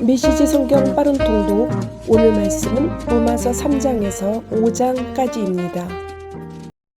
메시지 성경 빠른 통독. 오늘 말씀은 로마서 3장에서 5장까지입니다.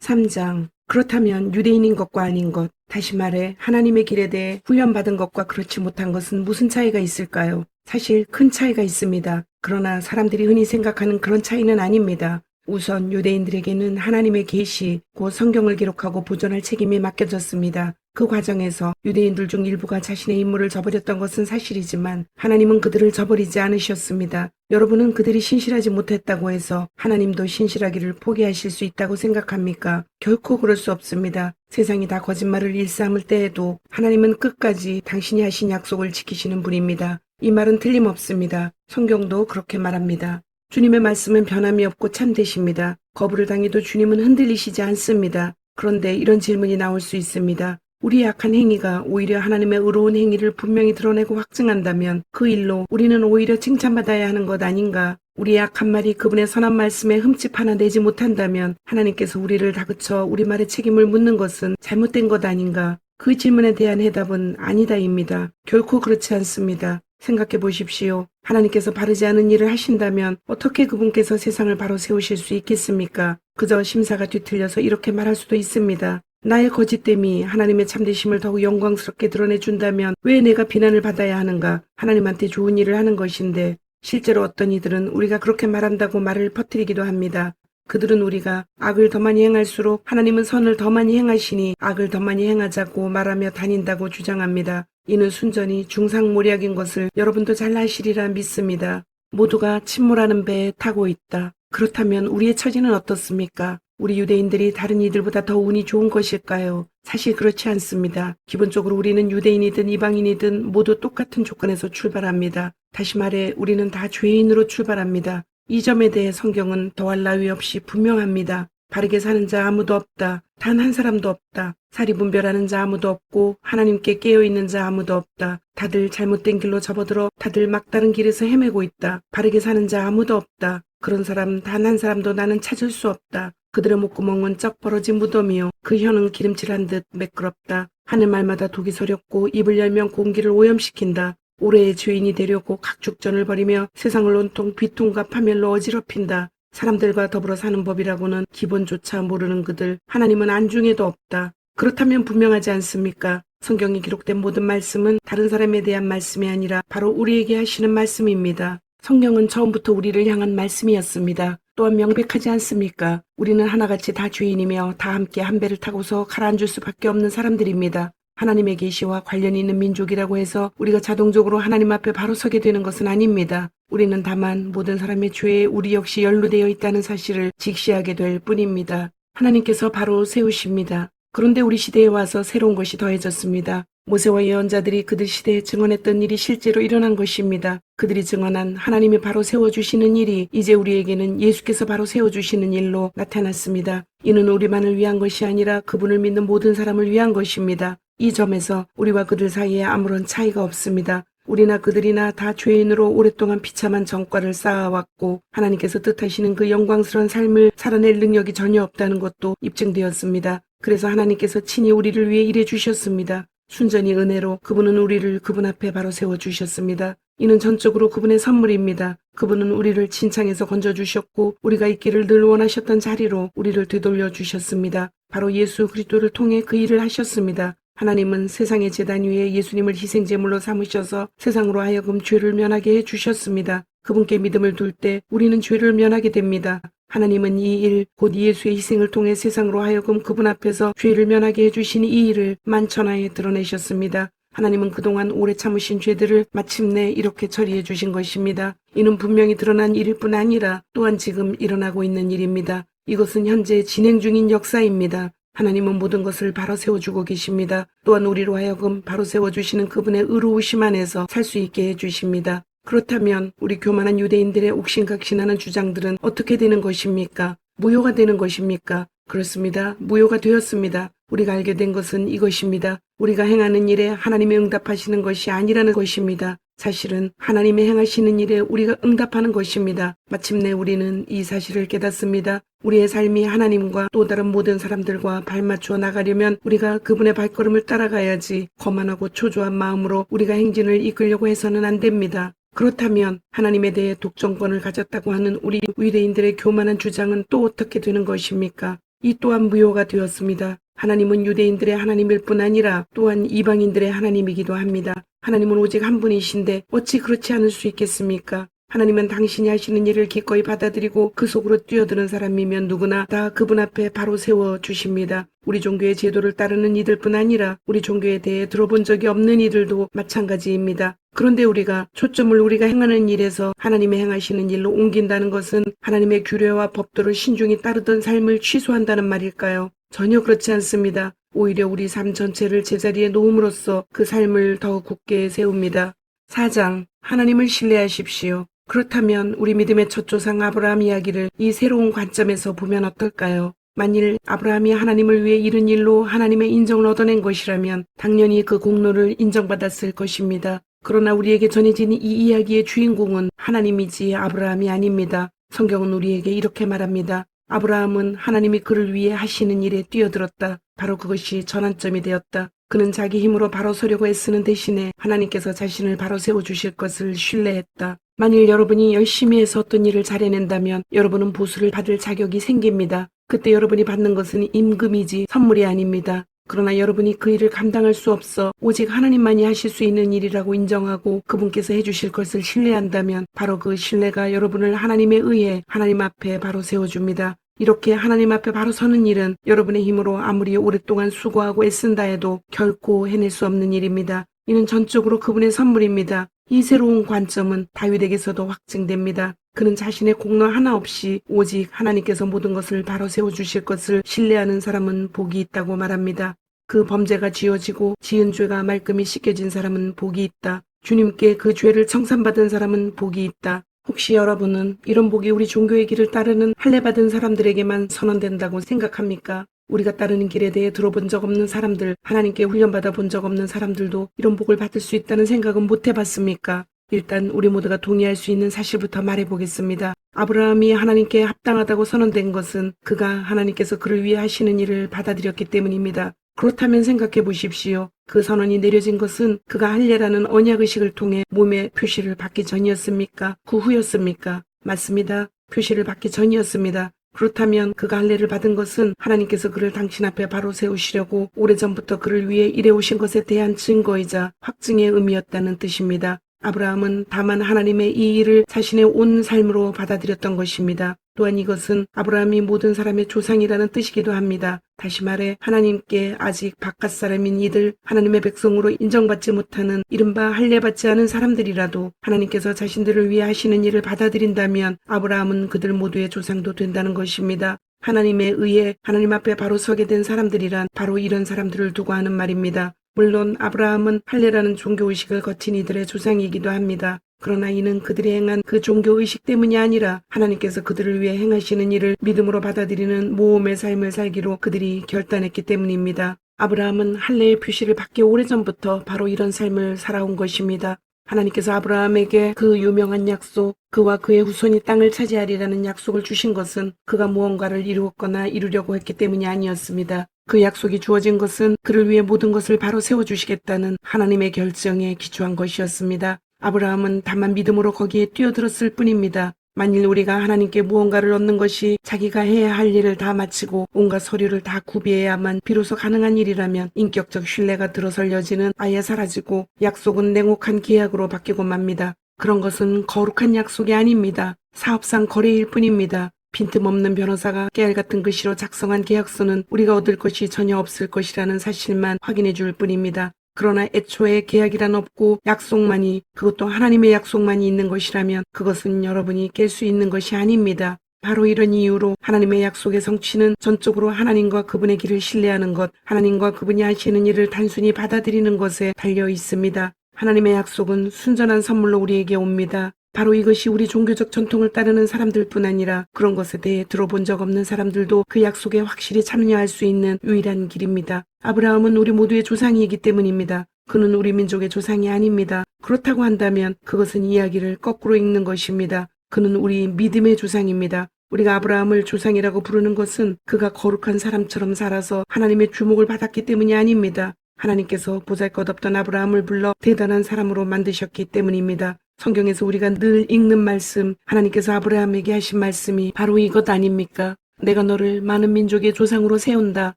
3장. 그렇다면 유대인인 것과 아닌 것, 다시 말해 하나님의 길에 대해 훈련받은 것과 그렇지 못한 것은 무슨 차이가 있을까요? 사실 큰 차이가 있습니다. 그러나 사람들이 흔히 생각하는 그런 차이는 아닙니다. 우선 유대인들에게는 하나님의 계시, 곧 성경을 기록하고 보존할 책임이 맡겨졌습니다. 그 과정에서 유대인들 중 일부가 자신의 임무를 저버렸던 것은 사실이지만 하나님은 그들을 저버리지 않으셨습니다. 여러분은 그들이 신실하지 못했다고 해서 하나님도 신실하기를 포기하실 수 있다고 생각합니까? 결코 그럴 수 없습니다. 세상이 다 거짓말을 일삼을 때에도 하나님은 끝까지 당신이 하신 약속을 지키시는 분입니다. 이 말은 틀림없습니다. 성경도 그렇게 말합니다. 주님의 말씀은 변함이 없고 참되십니다. 거부를 당해도 주님은 흔들리시지 않습니다. 그런데 이런 질문이 나올 수 있습니다. 우리의 악한 행위가 오히려 하나님의 의로운 행위를 분명히 드러내고 확증한다면 그 일로 우리는 오히려 칭찬받아야 하는 것 아닌가? 우리의 악한 말이 그분의 선한 말씀에 흠집 하나 내지 못한다면 하나님께서 우리를 다그쳐 우리 말의 책임을 묻는 것은 잘못된 것 아닌가? 그 질문에 대한 해답은 아니다입니다. 결코 그렇지 않습니다. 생각해 보십시오. 하나님께서 바르지 않은 일을 하신다면 어떻게 그분께서 세상을 바로 세우실 수 있겠습니까? 그저 심사가 뒤틀려서 이렇게 말할 수도 있습니다. 나의 거짓됨이 하나님의 참되심을 더욱 영광스럽게 드러내준다면 왜 내가 비난을 받아야 하는가? 하나님한테 좋은 일을 하는 것인데 실제로 어떤 이들은 우리가 그렇게 말한다고 말을 퍼뜨리기도 합니다. 그들은 우리가 악을 더 많이 행할수록 하나님은 선을 더 많이 행하시니 악을 더 많이 행하자고 말하며 다닌다고 주장합니다. 이는 순전히 중상모략인 것을 여러분도 잘 아시리라 믿습니다. 모두가 침몰하는 배에 타고 있다. 그렇다면 우리의 처지는 어떻습니까? 우리 유대인들이 다른 이들보다 더 운이 좋은 것일까요? 사실 그렇지 않습니다. 기본적으로 우리는 유대인이든 이방인이든 모두 똑같은 조건에서 출발합니다. 다시 말해 우리는 다 죄인으로 출발합니다. 이 점에 대해 성경은 더할 나위 없이 분명합니다. 바르게 사는 자 아무도 없다. 단 한 사람도 없다. 사리분별하는 자 아무도 없고 하나님께 깨어있는 자 아무도 없다. 다들 잘못된 길로 접어들어 다들 막다른 길에서 헤매고 있다. 바르게 사는 자 아무도 없다. 그런 사람 단 한 사람도 나는 찾을 수 없다. 그들의 목구멍은 쩍 벌어진 무덤이요 그 혀는 기름칠한 듯 매끄럽다. 하는 말마다 독이 서렸고 입을 열면 공기를 오염시킨다. 올해의 죄인이 되려고 각축전을 벌이며 세상을 온통 비통과 파멸로 어지럽힌다. 사람들과 더불어 사는 법이라고는 기본조차 모르는 그들, 하나님은 안중에도 없다. 그렇다면 분명하지 않습니까? 성경에 기록된 모든 말씀은 다른 사람에 대한 말씀이 아니라 바로 우리에게 하시는 말씀입니다. 성경은 처음부터 우리를 향한 말씀이었습니다. 또한 명백하지 않습니까? 우리는 하나같이 다 죄인이며 다 함께 한 배를 타고서 가라앉을 수밖에 없는 사람들입니다. 하나님의 계시와 관련이 있는 민족이라고 해서 우리가 자동적으로 하나님 앞에 바로 서게 되는 것은 아닙니다. 우리는 다만 모든 사람의 죄에 우리 역시 연루되어 있다는 사실을 직시하게 될 뿐입니다. 하나님께서 바로 세우십니다. 그런데 우리 시대에 와서 새로운 것이 더해졌습니다. 모세와 예언자들이 그들 시대에 증언했던 일이 실제로 일어난 것입니다. 그들이 증언한 하나님이 바로 세워주시는 일이 이제 우리에게는 예수께서 바로 세워주시는 일로 나타났습니다. 이는 우리만을 위한 것이 아니라 그분을 믿는 모든 사람을 위한 것입니다. 이 점에서 우리와 그들 사이에 아무런 차이가 없습니다. 우리나 그들이나 다 죄인으로 오랫동안 비참한 전과를 쌓아왔고 하나님께서 뜻하시는 그 영광스러운 삶을 살아낼 능력이 전혀 없다는 것도 입증되었습니다. 그래서 하나님께서 친히 우리를 위해 일해 주셨습니다. 순전히 은혜로 그분은 우리를 그분 앞에 바로 세워주셨습니다. 이는 전적으로 그분의 선물입니다. 그분은 우리를 진창에서 건져주셨고 우리가 있기를 늘 원하셨던 자리로 우리를 되돌려 주셨습니다. 바로 예수 그리스도를 통해 그 일을 하셨습니다. 하나님은 세상의 제단 위에 예수님을 희생제물로 삼으셔서 세상으로 하여금 죄를 면하게 해주셨습니다. 그분께 믿음을 둘 때 우리는 죄를 면하게 됩니다. 하나님은 이 일, 곧 예수의 희생을 통해 세상으로 하여금 그분 앞에서 죄를 면하게 해주신 이 일을 만천하에 드러내셨습니다. 하나님은 그동안 오래 참으신 죄들을 마침내 이렇게 처리해 주신 것입니다. 이는 분명히 드러난 일일 뿐 아니라 또한 지금 일어나고 있는 일입니다. 이것은 현재 진행 중인 역사입니다. 하나님은 모든 것을 바로 세워주고 계십니다. 또한 우리로 하여금 바로 세워주시는 그분의 의로우심 안에서 살 수 있게 해주십니다. 그렇다면 우리 교만한 유대인들의 옥신각신하는 주장들은 어떻게 되는 것입니까? 무효가 되는 것입니까? 그렇습니다. 무효가 되었습니다. 우리가 알게 된 것은 이것입니다. 우리가 행하는 일에 하나님이 응답하시는 것이 아니라는 것입니다. 사실은 하나님이 행하시는 일에 우리가 응답하는 것입니다. 마침내 우리는 이 사실을 깨닫습니다. 우리의 삶이 하나님과 또 다른 모든 사람들과 발맞춰 나가려면 우리가 그분의 발걸음을 따라가야지 거만하고 초조한 마음으로 우리가 행진을 이끌려고 해서는 안 됩니다. 그렇다면 하나님에 대해 독점권을 가졌다고 하는 우리 유대인들의 교만한 주장은 또 어떻게 되는 것입니까? 이 또한 무효가 되었습니다. 하나님은 유대인들의 하나님일 뿐 아니라 또한 이방인들의 하나님이기도 합니다. 하나님은 오직 한 분이신데 어찌 그렇지 않을 수 있겠습니까? 하나님은 당신이 하시는 일을 기꺼이 받아들이고 그 속으로 뛰어드는 사람이면 누구나 다 그분 앞에 바로 세워주십니다. 우리 종교의 제도를 따르는 이들뿐 아니라 우리 종교에 대해 들어본 적이 없는 이들도 마찬가지입니다. 그런데 우리가 초점을 우리가 행하는 일에서 하나님의 행하시는 일로 옮긴다는 것은 하나님의 규례와 법도를 신중히 따르던 삶을 취소한다는 말일까요? 전혀 그렇지 않습니다. 오히려 우리 삶 전체를 제자리에 놓음으로써 그 삶을 더 굳게 세웁니다. 4장, 하나님을 신뢰하십시오. 그렇다면 우리 믿음의 첫 조상 아브라함 이야기를 이 새로운 관점에서 보면 어떨까요? 만일 아브라함이 하나님을 위해 이른 일로 하나님의 인정을 얻어낸 것이라면 당연히 그 공로를 인정받았을 것입니다. 그러나 우리에게 전해진 이 이야기의 주인공은 하나님이지 아브라함이 아닙니다. 성경은 우리에게 이렇게 말합니다. 아브라함은 하나님이 그를 위해 하시는 일에 뛰어들었다. 바로 그것이 전환점이 되었다. 그는 자기 힘으로 바로 서려고 애쓰는 대신에 하나님께서 자신을 바로 세워주실 것을 신뢰했다. 만일 여러분이 열심히 해서 어떤 일을 잘해낸다면 여러분은 보수를 받을 자격이 생깁니다. 그때 여러분이 받는 것은 임금이지 선물이 아닙니다. 그러나 여러분이 그 일을 감당할 수 없어 오직 하나님만이 하실 수 있는 일이라고 인정하고 그분께서 해주실 것을 신뢰한다면 바로 그 신뢰가 여러분을 하나님에 의해 하나님 앞에 바로 세워줍니다. 이렇게 하나님 앞에 바로 서는 일은 여러분의 힘으로 아무리 오랫동안 수고하고 애쓴다 해도 결코 해낼 수 없는 일입니다. 이는 전적으로 그분의 선물입니다. 이 새로운 관점은 다윗에게서도 확증됩니다. 그는 자신의 공로 하나 없이 오직 하나님께서 모든 것을 바로 세워주실 것을 신뢰하는 사람은 복이 있다고 말합니다. 그 범죄가 지어지고 지은 죄가 말끔히 씻겨진 사람은 복이 있다. 주님께 그 죄를 청산받은 사람은 복이 있다. 혹시 여러분은 이런 복이 우리 종교의 길을 따르는 할례받은 사람들에게만 선언된다고 생각합니까? 우리가 따르는 길에 대해 들어본 적 없는 사람들, 하나님께 훈련받아 본 적 없는 사람들도 이런 복을 받을 수 있다는 생각은 못 해봤습니까? 일단 우리 모두가 동의할 수 있는 사실부터 말해보겠습니다. 아브라함이 하나님께 합당하다고 선언된 것은 그가 하나님께서 그를 위해 하시는 일을 받아들였기 때문입니다. 그렇다면 생각해 보십시오. 그 선언이 내려진 것은 그가 할례라는 언약의식을 통해 몸의 표시를 받기 전이었습니까? 그 후였습니까? 맞습니다. 표시를 받기 전이었습니다. 그렇다면 그가 할례를 받은 것은 하나님께서 그를 당신 앞에 바로 세우시려고 오래전부터 그를 위해 일해오신 것에 대한 증거이자 확증의 의미였다는 뜻입니다. 아브라함은 다만 하나님의 이 일을 자신의 온 삶으로 받아들였던 것입니다. 또한 이것은 아브라함이 모든 사람의 조상이라는 뜻이기도 합니다. 다시 말해 하나님께 아직 바깥 사람인 이들, 하나님의 백성으로 인정받지 못하는 이른바 할례받지 않은 사람들이라도 하나님께서 자신들을 위해 하시는 일을 받아들인다면 아브라함은 그들 모두의 조상도 된다는 것입니다. 하나님에 의해 하나님 앞에 바로 서게 된 사람들이란 바로 이런 사람들을 두고 하는 말입니다. 물론 아브라함은 할례라는 종교의식을 거친 이들의 조상이기도 합니다. 그러나 이는 그들이 행한 그 종교의식 때문이 아니라 하나님께서 그들을 위해 행하시는 일을 믿음으로 받아들이는 모험의 삶을 살기로 그들이 결단했기 때문입니다. 아브라함은 할례의 표시를 받기 오래전부터 바로 이런 삶을 살아온 것입니다. 하나님께서 아브라함에게 그 유명한 약속, 그와 그의 후손이 땅을 차지하리라는 약속을 주신 것은 그가 무언가를 이루었거나 이루려고 했기 때문이 아니었습니다. 그 약속이 주어진 것은 그를 위해 모든 것을 바로 세워주시겠다는 하나님의 결정에 기초한 것이었습니다. 아브라함은 다만 믿음으로 거기에 뛰어들었을 뿐입니다. 만일 우리가 하나님께 무언가를 얻는 것이 자기가 해야 할 일을 다 마치고 온갖 서류를 다 구비해야만 비로소 가능한 일이라면 인격적 신뢰가 들어설 여지는 아예 사라지고 약속은 냉혹한 계약으로 바뀌고 맙니다. 그런 것은 거룩한 약속이 아닙니다. 사업상 거래일 뿐입니다. 빈틈없는 변호사가 깨알 같은 글씨로 작성한 계약서는 우리가 얻을 것이 전혀 없을 것이라는 사실만 확인해 줄 뿐입니다. 그러나 애초에 계약이란 없고 약속만이, 그것도 하나님의 약속만이 있는 것이라면 그것은 여러분이 깰 수 있는 것이 아닙니다. 바로 이런 이유로 하나님의 약속의 성취는 전적으로 하나님과 그분의 길을 신뢰하는 것, 하나님과 그분이 하시는 일을 단순히 받아들이는 것에 달려 있습니다. 하나님의 약속은 순전한 선물로 우리에게 옵니다. 바로 이것이 우리 종교적 전통을 따르는 사람들뿐 아니라 그런 것에 대해 들어본 적 없는 사람들도 그 약속에 확실히 참여할 수 있는 유일한 길입니다. 아브라함은 우리 모두의 조상이기 때문입니다. 그는 우리 민족의 조상이 아닙니다. 그렇다고 한다면 그것은 이야기를 거꾸로 읽는 것입니다. 그는 우리 믿음의 조상입니다. 우리가 아브라함을 조상이라고 부르는 것은 그가 거룩한 사람처럼 살아서 하나님의 주목을 받았기 때문이 아닙니다. 하나님께서 보잘것없던 아브라함을 불러 대단한 사람으로 만드셨기 때문입니다. 성경에서 우리가 늘 읽는 말씀, 하나님께서 아브라함에게 하신 말씀이 바로 이것 아닙니까? 내가 너를 많은 민족의 조상으로 세운다.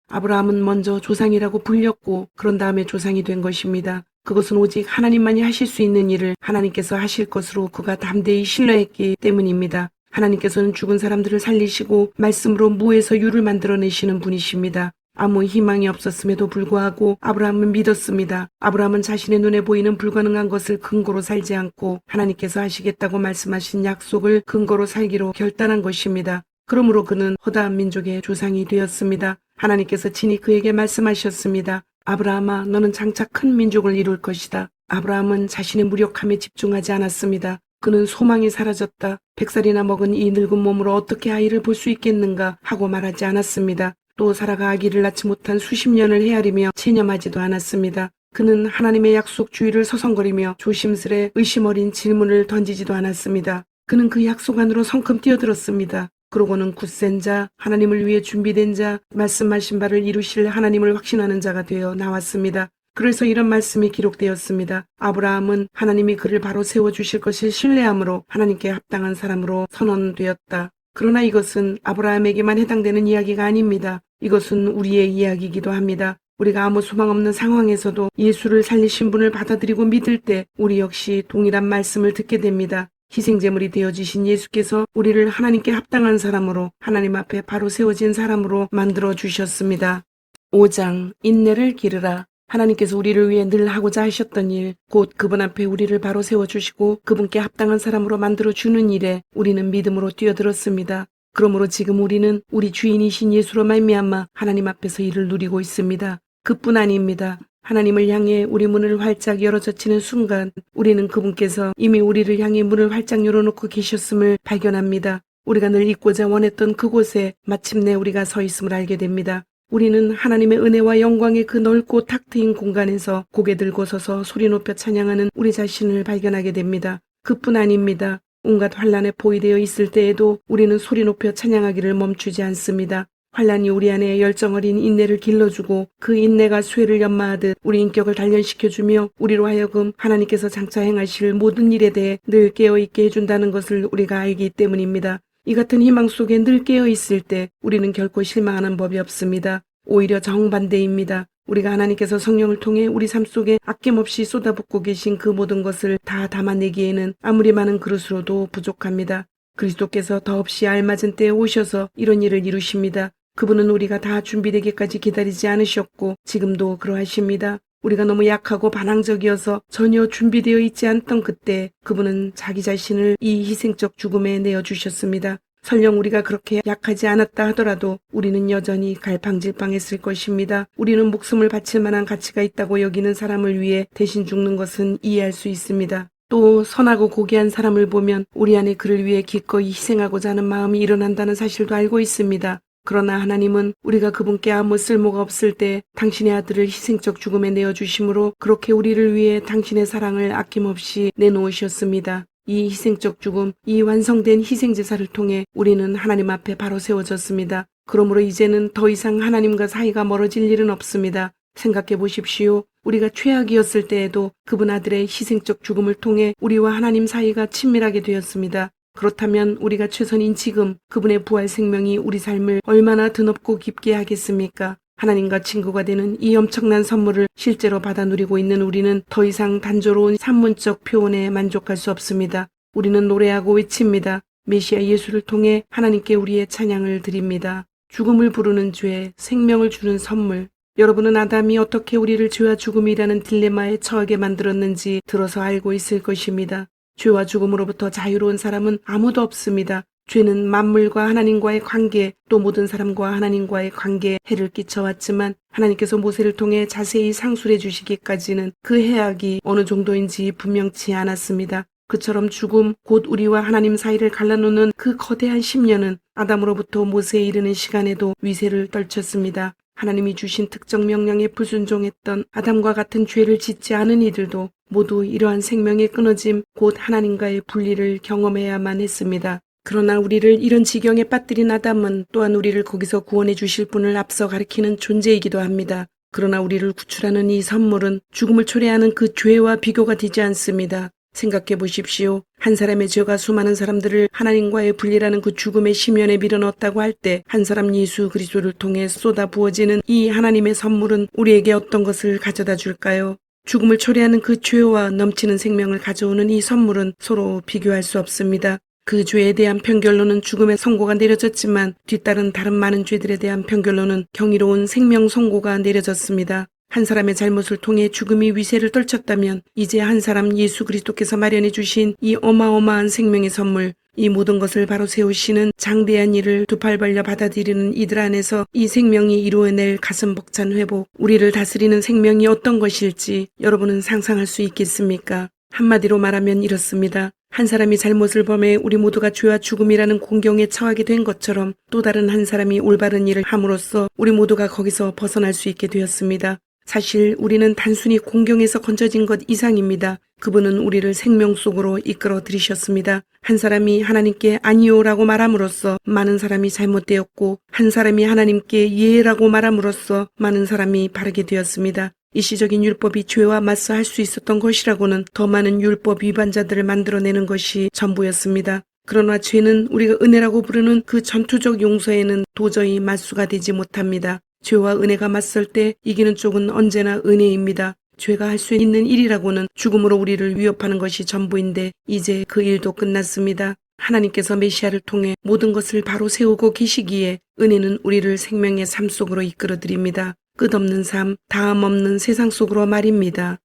아브라함은 먼저 조상이라고 불렸고 그런 다음에 조상이 된 것입니다. 그것은 오직 하나님만이 하실 수 있는 일을 하나님께서 하실 것으로 그가 담대히 신뢰했기 때문입니다. 하나님께서는 죽은 사람들을 살리시고 말씀으로 무에서 유를 만들어내시는 분이십니다. 아무 희망이 없었음에도 불구하고 아브라함은 믿었습니다. 아브라함은 자신의 눈에 보이는 불가능한 것을 근거로 살지 않고 하나님께서 하시겠다고 말씀하신 약속을 근거로 살기로 결단한 것입니다. 그러므로 그는 허다한 민족의 조상이 되었습니다. 하나님께서 친히 그에게 말씀하셨습니다. 아브라함아, 너는 장차 큰 민족을 이룰 것이다. 아브라함은 자신의 무력함에 집중하지 않았습니다. 그는 소망이 사라졌다. 100살이나 먹은 이 늙은 몸으로 어떻게 아이를 볼 수 있겠는가 하고 말하지 않았습니다. 또 사라가 아기를 낳지 못한 수십 년을 헤아리며 체념하지도 않았습니다. 그는 하나님의 약속 주위를 서성거리며 조심스레 의심 어린 질문을 던지지도 않았습니다. 그는 그 약속 안으로 성큼 뛰어들었습니다. 그러고는 굳센 자, 하나님을 위해 준비된 자, 말씀하신 바를 이루실 하나님을 확신하는 자가 되어 나왔습니다. 그래서 이런 말씀이 기록되었습니다. 아브라함은 하나님이 그를 바로 세워주실 것을 신뢰함으로 하나님께 합당한 사람으로 선언되었다. 그러나 이것은 아브라함에게만 해당되는 이야기가 아닙니다. 이것은 우리의 이야기이기도 합니다. 우리가 아무 소망 없는 상황에서도 예수를 살리신 분을 받아들이고 믿을 때 우리 역시 동일한 말씀을 듣게 됩니다. 희생제물이 되어지신 예수께서 우리를 하나님께 합당한 사람으로 하나님 앞에 바로 세워진 사람으로 만들어 주셨습니다. 5장 인내를 기르라. 하나님께서 우리를 위해 늘 하고자 하셨던 일, 곧 그분 앞에 우리를 바로 세워주시고 그분께 합당한 사람으로 만들어주는 일에 우리는 믿음으로 뛰어들었습니다. 그러므로 지금 우리는 우리 주인이신 예수로 말미암아 하나님 앞에서 일을 누리고 있습니다. 그뿐 아닙니다. 하나님을 향해 우리 문을 활짝 열어젖히는 순간 우리는 그분께서 이미 우리를 향해 문을 활짝 열어놓고 계셨음을 발견합니다. 우리가 늘 있고자 원했던 그곳에 마침내 우리가 서 있음을 알게 됩니다. 우리는 하나님의 은혜와 영광의 그 넓고 탁 트인 공간에서 고개 들고 서서 소리 높여 찬양하는 우리 자신을 발견하게 됩니다. 그뿐 아닙니다. 온갖 환란에 포위되어 있을 때에도 우리는 소리 높여 찬양하기를 멈추지 않습니다. 환란이 우리 안에 열정어린 인내를 길러주고 그 인내가 쇠를 연마하듯 우리 인격을 단련시켜주며 우리로 하여금 하나님께서 장차 행하실 모든 일에 대해 늘 깨어있게 해준다는 것을 우리가 알기 때문입니다. 이 같은 희망 속에 늘 깨어있을 때 우리는 결코 실망하는 법이 없습니다. 오히려 정반대입니다. 우리가 하나님께서 성령을 통해 우리 삶 속에 아낌없이 쏟아붓고 계신 그 모든 것을 다 담아내기에는 아무리 많은 그릇으로도 부족합니다. 그리스도께서 더없이 알맞은 때에 오셔서 이런 일을 이루십니다. 그분은 우리가 다 준비되기까지 기다리지 않으셨고 지금도 그러하십니다. 우리가 너무 약하고 반항적이어서 전혀 준비되어 있지 않던 그때 그분은 자기 자신을 이 희생적 죽음에 내어주셨습니다. 설령 우리가 그렇게 약하지 않았다 하더라도 우리는 여전히 갈팡질팡했을 것입니다. 우리는 목숨을 바칠 만한 가치가 있다고 여기는 사람을 위해 대신 죽는 것은 이해할 수 있습니다. 또 선하고 고귀한 사람을 보면 우리 안에 그를 위해 기꺼이 희생하고자 하는 마음이 일어난다는 사실도 알고 있습니다. 그러나 하나님은 우리가 그분께 아무 쓸모가 없을 때 당신의 아들을 희생적 죽음에 내어주심으로 그렇게 우리를 위해 당신의 사랑을 아낌없이 내놓으셨습니다. 이 희생적 죽음, 이 완성된 희생제사를 통해 우리는 하나님 앞에 바로 세워졌습니다. 그러므로 이제는 더 이상 하나님과 사이가 멀어질 일은 없습니다. 생각해 보십시오. 우리가 최악이었을 때에도 그분 아들의 희생적 죽음을 통해 우리와 하나님 사이가 친밀하게 되었습니다. 그렇다면 우리가 최선인 지금 그분의 부활 생명이 우리 삶을 얼마나 드높고 깊게 하겠습니까? 하나님과 친구가 되는 이 엄청난 선물을 실제로 받아 누리고 있는 우리는 더 이상 단조로운 산문적 표현에 만족할 수 없습니다. 우리는 노래하고 외칩니다. 메시아 예수를 통해 하나님께 우리의 찬양을 드립니다. 죽음을 부르는 죄, 생명을 주는 선물. 여러분은 아담이 어떻게 우리를 죄와 죽음이라는 딜레마에 처하게 만들었는지 들어서 알고 있을 것입니다. 죄와 죽음으로부터 자유로운 사람은 아무도 없습니다. 죄는 만물과 하나님과의 관계, 또 모든 사람과 하나님과의 관계에 해를 끼쳐왔지만 하나님께서 모세를 통해 자세히 상술해 주시기까지는 그 해악이 어느 정도인지 분명치 않았습니다. 그처럼 죽음, 곧 우리와 하나님 사이를 갈라놓는 그 거대한 심려는 아담으로부터 모세에 이르는 시간에도 위세를 떨쳤습니다. 하나님이 주신 특정 명령에 불순종했던 아담과 같은 죄를 짓지 않은 이들도 모두 이러한 생명의 끊어짐, 곧 하나님과의 분리를 경험해야만 했습니다. 그러나 우리를 이런 지경에 빠뜨린 아담은 또한 우리를 거기서 구원해 주실 분을 앞서 가리키는 존재이기도 합니다. 그러나 우리를 구출하는 이 선물은 죽음을 초래하는 그 죄와 비교가 되지 않습니다. 생각해 보십시오. 한 사람의 죄가 수많은 사람들을 하나님과의 분리라는 그 죽음의 심연에 밀어넣었다고 할 때 한 사람 예수 그리스도를 통해 쏟아 부어지는 이 하나님의 선물은 우리에게 어떤 것을 가져다 줄까요? 죽음을 초래하는 그 죄와 넘치는 생명을 가져오는 이 선물은 서로 비교할 수 없습니다. 그 죄에 대한 판결로는 죽음의 선고가 내려졌지만 뒤따른 다른 많은 죄들에 대한 판결로는 경이로운 생명 선고가 내려졌습니다. 한 사람의 잘못을 통해 죽음이 위세를 떨쳤다면 이제 한 사람 예수 그리스도께서 마련해 주신 이 어마어마한 생명의 선물, 이 모든 것을 바로 세우시는 장대한 일을 두 팔 벌려 받아들이는 이들 안에서 이 생명이 이루어낼 가슴 벅찬 회복, 우리를 다스리는 생명이 어떤 것일지 여러분은 상상할 수 있겠습니까? 한마디로 말하면 이렇습니다. 한 사람이 잘못을 범해 우리 모두가 죄와 죽음이라는 공경에 처하게 된 것처럼 또 다른 한 사람이 올바른 일을 함으로써 우리 모두가 거기서 벗어날 수 있게 되었습니다. 사실 우리는 단순히 공경에서 건져진 것 이상입니다. 그분은 우리를 생명 속으로 이끌어 들이셨습니다. 한 사람이 하나님께 아니요라고 말함으로써 많은 사람이 잘못되었고 한 사람이 하나님께 예라고 말함으로써 많은 사람이 바르게 되었습니다. 일시적인 율법이 죄와 맞서 할 수 있었던 것이라고는 더 많은 율법 위반자들을 만들어내는 것이 전부였습니다. 그러나 죄는 우리가 은혜라고 부르는 그 전투적 용서에는 도저히 맞수가 되지 못합니다. 죄와 은혜가 맞설 때 이기는 쪽은 언제나 은혜입니다. 죄가 할 수 있는 일이라고는 죽음으로 우리를 위협하는 것이 전부인데 이제 그 일도 끝났습니다. 하나님께서 메시아를 통해 모든 것을 바로 세우고 계시기에 은혜는 우리를 생명의 삶 속으로 이끌어 드립니다. 끝없는 삶, 다음 없는 세상 속으로 말입니다.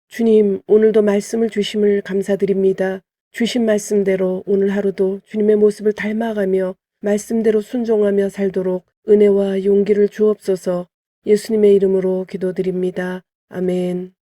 주님, 오늘도 말씀을 주심을 감사드립니다. 주신 말씀대로 오늘 하루도 주님의 모습을 닮아가며 말씀대로 순종하며 살도록 은혜와 용기를 주옵소서. 예수님의 이름으로 기도드립니다. 아멘.